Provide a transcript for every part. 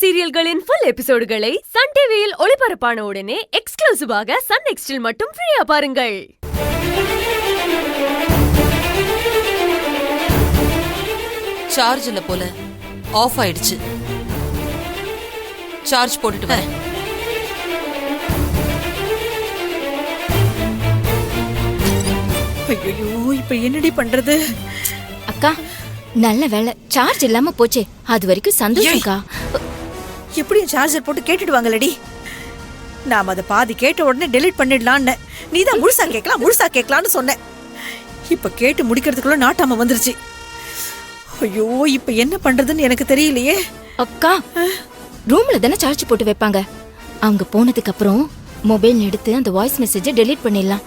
சீரியல்களின் full எபிசோடுகளை Sun டிவியில் ஒளிபரப்பான உடனே எக்ஸ்க்ளூசிவாக சன் நெக்ஸ்டில் மட்டும் ஃப்ரீயா பாருங்கள். சார்ஜ் இல்ல போல, ஆஃப் ஆயிடுச்சு. சார்ஜ் போட்டுட்டு வரேன். ஐயோ, இப்ப என்னடி பண்றது? அக்கா, நல்ல வேலை சார்ஜ் இல்லாம போச்சே. அது வரைக்கும் சந்தோஷம்க்கா. எப்படியும் சார்ஜர் போட்டு கேட்டுட்டு வாங்கலடி. நாம அதை பாதி கேட்ட உடனே டெலீட் பண்ணிடலான்னு நீதான் முழுசா கேட்கலாம்னு சொன்ன. இப்ப கேட்டு முடிக்கிறதுக்குள்ள நாட்டாம வந்துருச்சு. ஐயோ, இப்ப என்ன பண்றதுன்னு எனக்கு தெரியலையே. அக்கா, ரூம்ல தானே சார்ஜ் போட்டு வைப்பாங்க. அவங்க போனதுக்கு அப்புறம் மொபைல் எடுத்து அந்த வாய்ஸ் மெசேஜை டெலீட் பண்ணிடலாம்.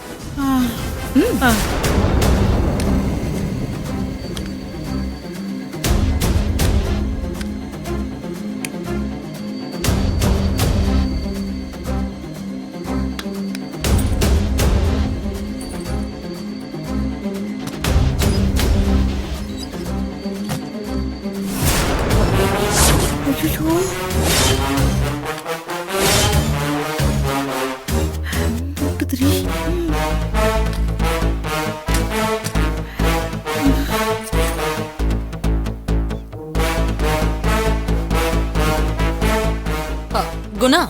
குணா,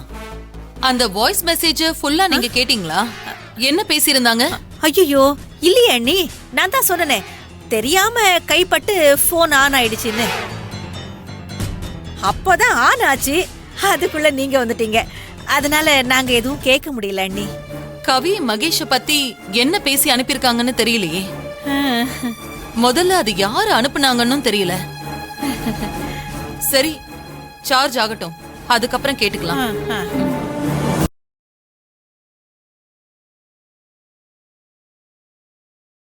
அந்த வாய்ஸ் மெசேஜ் ஃபுல்லா நீங்க கேட்டீங்களா? என்ன பேசியிருந்தாங்க? ஐயோ, இல்லையே அண்ணி. நான் தான் சொன்னனே, தெரியாம கைப்பட்டு போன் ஆன் ஆயிடுச்சுன்னு. அப்பதான் ஆன் ஆச்சு, அதுக்குள்ள நீங்க வந்துட்டீங்க. அதனால நாங்க எதுவும் கேட்க முடியல அண்ணி. கவி மகேஷ பத்தி என்ன பேசி அனுப்பியிருக்காங்கன்னு தெரியலையே. முதல்ல அது யாரு அனுப்புனாங்கன்னு தெரியல. சரி, சார்ஜ் ஆகட்டும், அதுக்கப்புறம் கேட்டுக்கலாம்.